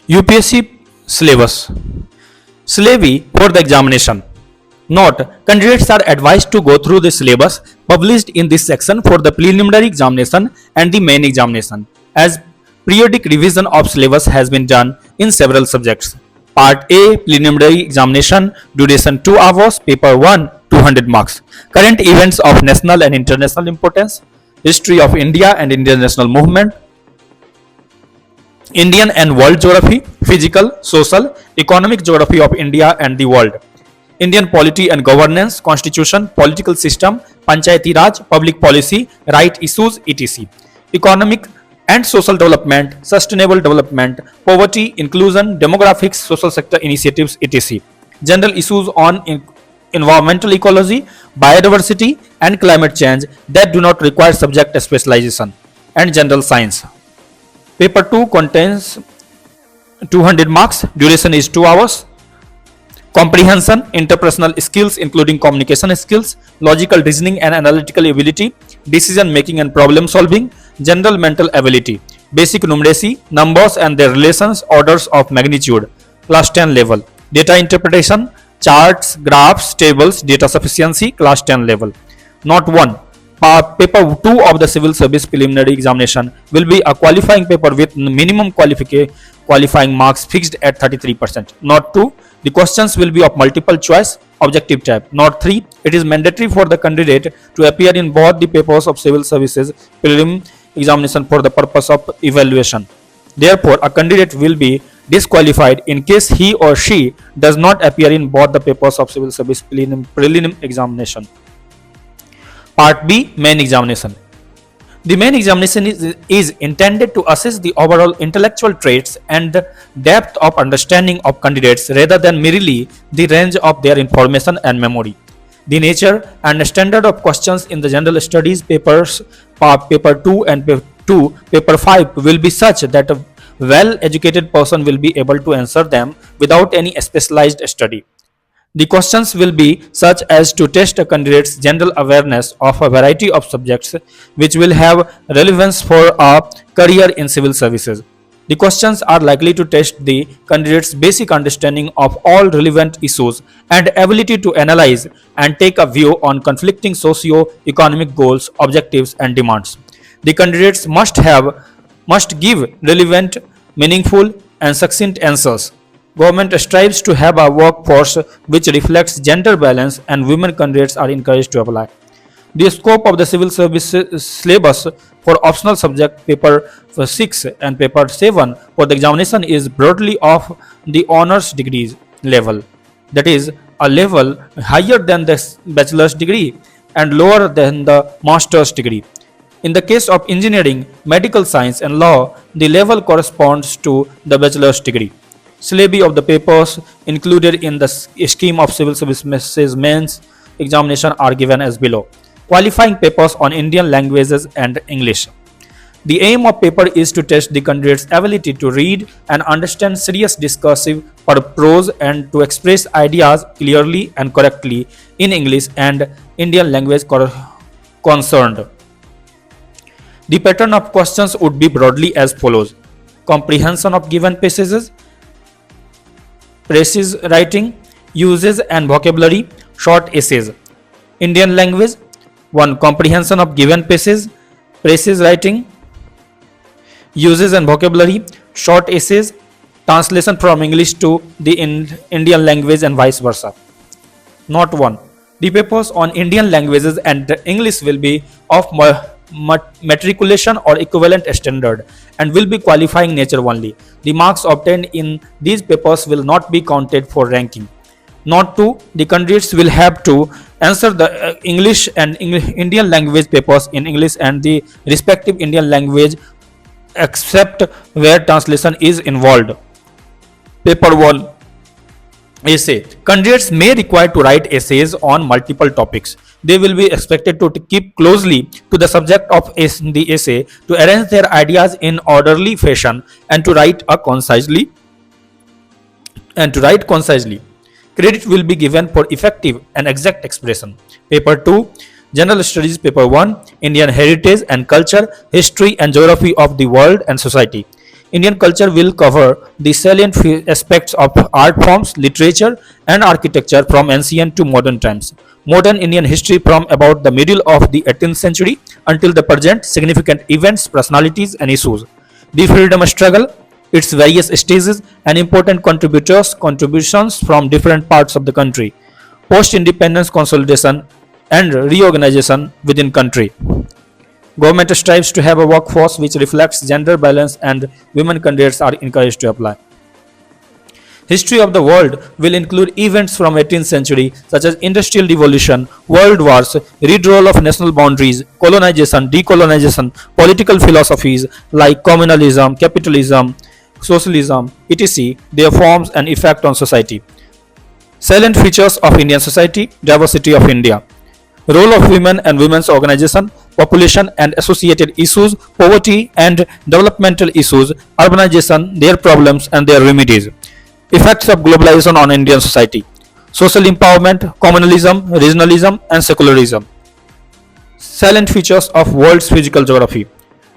UPSC syllabus. Syllabi for the examination. Note: candidates are advised to go through the syllabus published in this section for the preliminary examination and the main examination, as periodic revision of syllabus has been done in several subjects. Part A, preliminary examination, duration 2 hours, paper 1, 200 marks. Current events of national and international importance, history of India and Indian national movement, Indian and world geography, physical, social, economic geography of India and the world, Indian polity and governance, constitution, political system, Panchayati Raj, public policy, right issues, etc. Economic and social development, sustainable development, poverty, inclusion, demographics, social sector initiatives, etc. General issues on environmental ecology, biodiversity, and climate change that do not require subject specialization, and general science. Paper 2 contains 200 marks, duration is 2 hours. Comprehension, interpersonal skills including communication skills, logical reasoning and analytical ability, decision making and problem solving, general mental ability, basic numeracy, numbers and their relations, orders of magnitude, class 10 level, data interpretation, charts, graphs, tables, data sufficiency, class 10 level. Not 1. Paper 2 of the civil service preliminary examination will be a qualifying paper with minimum qualifying marks fixed at 33%. Not 2. The questions will be of multiple choice, objective type. Not 3. It is mandatory for the candidate to appear in both the papers of civil services prelim examination for the purpose of evaluation. Therefore, a candidate will be disqualified in case he or she does not appear in both the papers of civil service prelim examination. Part B, main examination. The main examination is intended to assess the overall intellectual traits and depth of understanding of candidates rather than merely the range of their information and memory. The nature and standard of questions in the general studies papers, paper 2 and paper 5 will be such that a well-educated person will be able to answer them without any specialized study. The questions will be such as to test a candidate's general awareness of a variety of subjects which will have relevance for a career in civil services. The questions are likely to test the candidate's basic understanding of all relevant issues and ability to analyze and take a view on conflicting socio-economic goals, objectives, and demands. The candidates must give relevant, meaningful, and succinct answers. Government strives to have a workforce which reflects gender balance, and women candidates are encouraged to apply. The scope of the civil service syllabus for optional subject paper 6 and paper 7 for the examination is broadly of the honors degrees level, that is, a level higher than the bachelor's degree and lower than the master's degree. In the case of engineering, medical science, and law, the level corresponds to the bachelor's degree. Syllabi of the papers included in the scheme of civil service mains examination are given as below. Qualifying papers on Indian languages and English. The aim of paper is to test the candidate's ability to read and understand serious discursive prose and to express ideas clearly and correctly in English and Indian language concerned. The pattern of questions would be broadly as follows: comprehension of given passages, precise writing, uses and vocabulary, short essays. Indian language: 1. Comprehension of given passages, precise writing, uses and vocabulary, short essays, translation from English to the Indian language and vice versa. Not 1. The papers on Indian languages and English will be of matriculation or equivalent standard and will be qualifying nature only. The marks obtained in these papers will not be counted for ranking. Not 2. The candidates will have to answer the English and Indian language papers in English and the respective Indian language except where translation is involved. Paper 1 Essay. Candidates may require to write essays on multiple topics. They will be expected to keep closely to the subject of the essay, to arrange their ideas in orderly fashion, and to write concisely. Credit will be given for effective and exact expression. Paper 2 General Studies. Paper 1 Indian Heritage and Culture, History and Geography of the World and Society. Indian culture will cover the salient aspects of art forms, literature, and architecture from ancient to modern times. Modern Indian history from about the middle of the 18th century until the present, significant events, personalities, and issues. The freedom struggle, its various stages, and important contributions from different parts of the country. Post-independence consolidation and reorganization within country. Government strives to have a workforce which reflects gender balance and women candidates are encouraged to apply. History of the world will include events from 18th century such as industrial revolution, world wars, redrawal of national boundaries, colonization, decolonization, political philosophies like communalism, capitalism, socialism, etc., their forms and effect on society. Salient features of Indian society, diversity of India. Role of women and women's organization, population and associated issues, poverty and developmental issues, urbanization, their problems and their remedies. Effects of globalization on Indian society. Social empowerment, communalism, regionalism and secularism. Salient features of world's physical geography.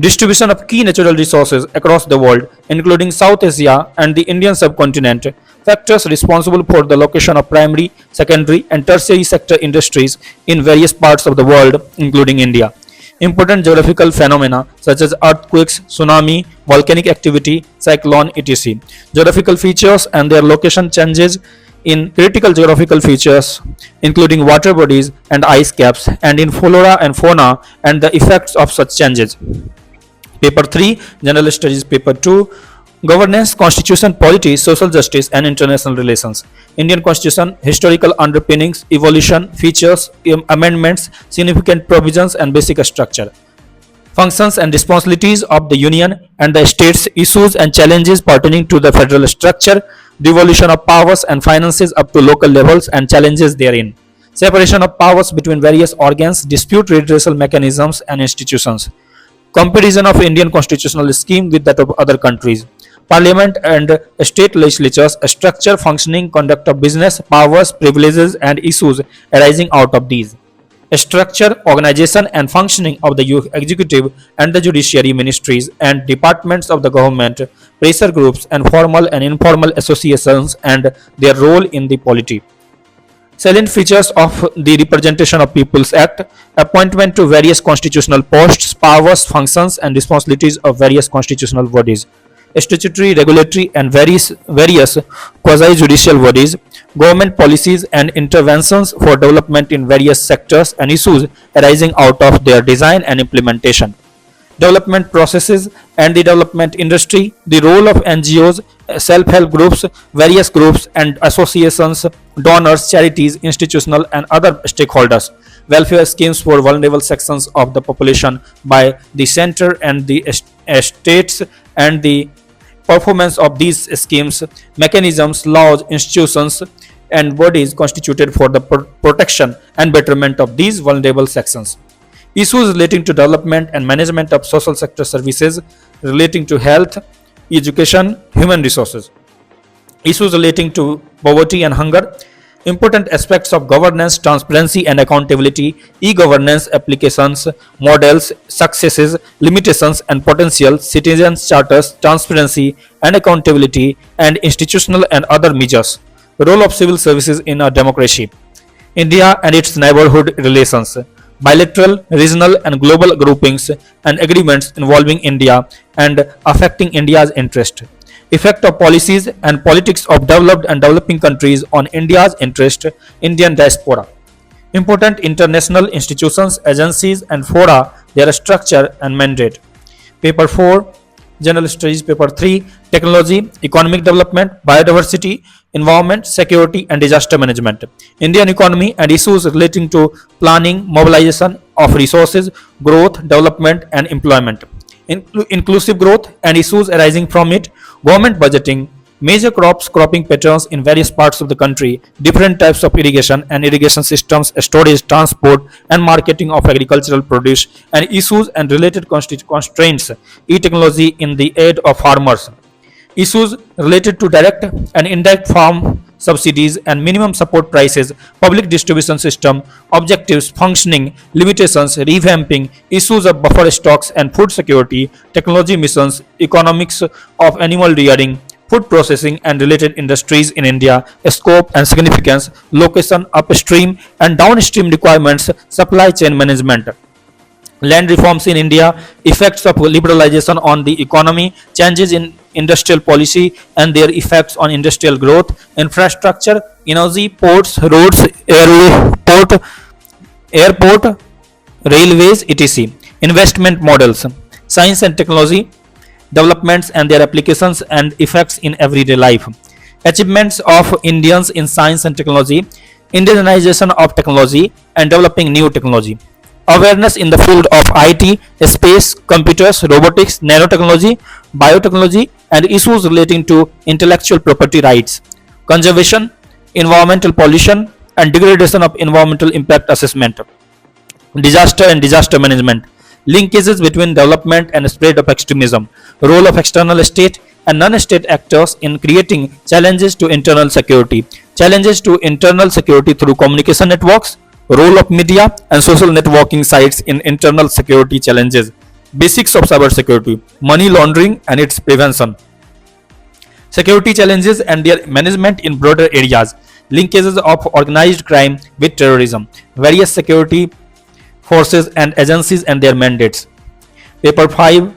Distribution of key natural resources across the world, including South Asia and the Indian subcontinent, factors responsible for the location of primary, secondary, and tertiary sector industries in various parts of the world, including India. Important geographical phenomena such as earthquakes, tsunami, volcanic activity, cyclone, etc. Geographical features and their location changes in critical geographical features, including water bodies and ice caps, and in flora and fauna and the effects of such changes. Paper 3, General Studies. Paper 2, Governance, Constitution, Polity, Social Justice and International Relations. Indian Constitution, Historical Underpinnings, Evolution, Features, Amendments, Significant Provisions and Basic Structure. Functions and Responsibilities of the Union and the States, Issues and Challenges pertaining to the federal structure, Devolution of powers and finances up to local levels and challenges therein. Separation of powers between various organs, dispute redressal mechanisms and institutions. Comparison of Indian constitutional scheme with that of other countries. Parliament and state legislatures, structure, functioning, conduct of business, powers, privileges and issues arising out of these. Structure, organization and functioning of the executive and the judiciary ministries and departments of the government, pressure groups and formal and informal associations and their role in the polity. Salient features of the Representation of Peoples Act, appointment to various constitutional posts, powers, functions and responsibilities of various constitutional bodies, statutory, regulatory and various quasi-judicial bodies, government policies and interventions for development in various sectors and issues arising out of their design and implementation. Development processes and the development industry, the role of NGOs, self-help groups, various groups and associations, donors, charities, institutional and other stakeholders, welfare schemes for vulnerable sections of the population by the center and the states and the performance of these schemes, mechanisms, laws, institutions and bodies constituted for the protection and betterment of these vulnerable sections. Issues relating to development and management of social sector services relating to health, education, human resources. Issues relating to poverty and hunger. Important aspects of governance, transparency and accountability, e-governance applications, models, successes, limitations and potential, citizens charters, transparency and accountability, and institutional and other measures. Role of civil services in a democracy. India and its neighborhood relations. Bilateral, regional and global groupings and agreements involving India and affecting India's interest. Effect of policies and politics of developed and developing countries on India's interest, Indian diaspora. Important international institutions, agencies and fora, their structure and mandate. Paper 4, General Studies. Paper 3, Technology, Economic Development, Biodiversity, Environment, Security and Disaster Management. Indian economy and issues relating to planning, mobilization of resources, growth, development and employment. Inclusive growth and issues arising from it, government budgeting, major cropping patterns in various parts of the country, different types of irrigation and irrigation systems, storage, transport and marketing of agricultural produce and issues and related constraints, e-technology in the aid of farmers. Issues related to direct and indirect farm subsidies and minimum support prices, public distribution system, objectives, functioning, limitations, revamping, issues of buffer stocks and food security, technology missions, economics of animal rearing, food processing and related industries in India, scope and significance, location, upstream and downstream requirements, supply chain management. Land reforms in India, effects of liberalization on the economy, changes in industrial policy and their effects on industrial growth, infrastructure, energy, ports, roads, airport, railways, etc. Investment models, science and technology, developments and their applications and effects in everyday life. Achievements of Indians in science and technology, indigenization of technology and developing new technology. Awareness in the field of IT, space, computers, robotics, nanotechnology, biotechnology, and issues relating to intellectual property rights. Conservation, environmental pollution, and degradation of environmental impact assessment. Disaster and disaster management. Linkages between development and spread of extremism. Role of external state and non-state actors in creating challenges to internal security. Challenges to internal security through communication networks, role of media and social networking sites in internal security challenges, basics of cybersecurity, money laundering and its prevention, security challenges and their management in broader areas, linkages of organized crime with terrorism, various security forces and agencies and their mandates. Paper 5,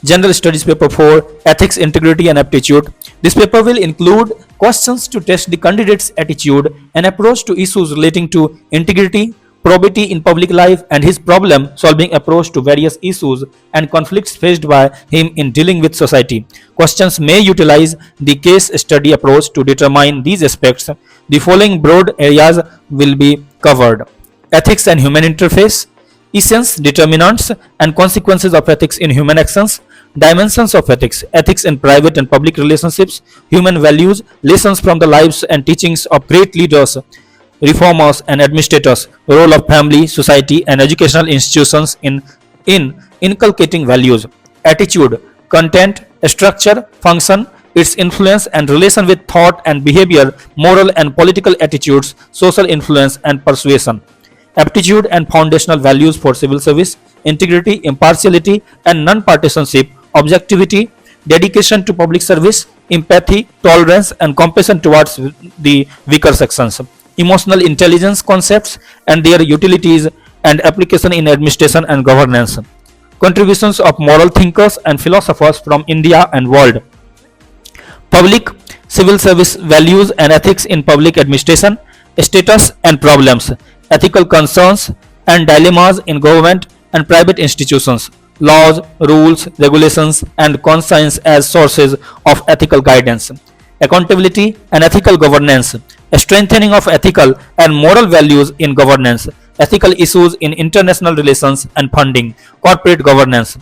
General Studies Paper 4, Ethics, Integrity and Aptitude. This paper will include questions to test the candidate's attitude and approach to issues relating to integrity, probity in public life, and his problem solving approach to various issues and conflicts faced by him in dealing with society. Questions may utilize the case study approach to determine these aspects. The following broad areas will be covered: ethics and human interface, essence, determinants and consequences of ethics in human actions, dimensions of ethics, ethics in private and public relationships, human values, lessons from the lives and teachings of great leaders, reformers and administrators, role of family, society and educational institutions in inculcating values, attitude, content, structure, function, its influence and relation with thought and behavior, moral and political attitudes, social influence and persuasion, aptitude and foundational values for civil service, integrity, impartiality and non-partisanship, objectivity, dedication to public service, empathy, tolerance and compassion towards the weaker sections, emotional intelligence concepts and their utilities and application in administration and governance, contributions of moral thinkers and philosophers from India and world, public civil service values and ethics in public administration, status and problems, ethical concerns and dilemmas in government and private institutions, laws, rules, regulations and conscience as sources of ethical guidance, accountability and ethical governance, strengthening of ethical and moral values in governance, ethical issues in international relations and funding, corporate governance,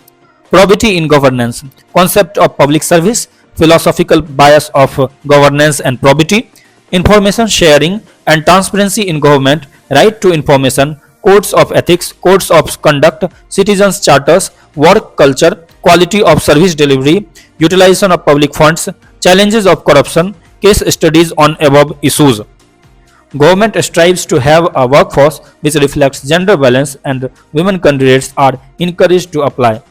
probity in governance, concept of public service, philosophical bias of governance and probity, information sharing and transparency in government, right to information, codes of ethics, codes of conduct, citizens charters, work culture, quality of service delivery, utilization of public funds, challenges of corruption, case studies on above issues. Government strives to have a workforce which reflects gender balance and women candidates are encouraged to apply.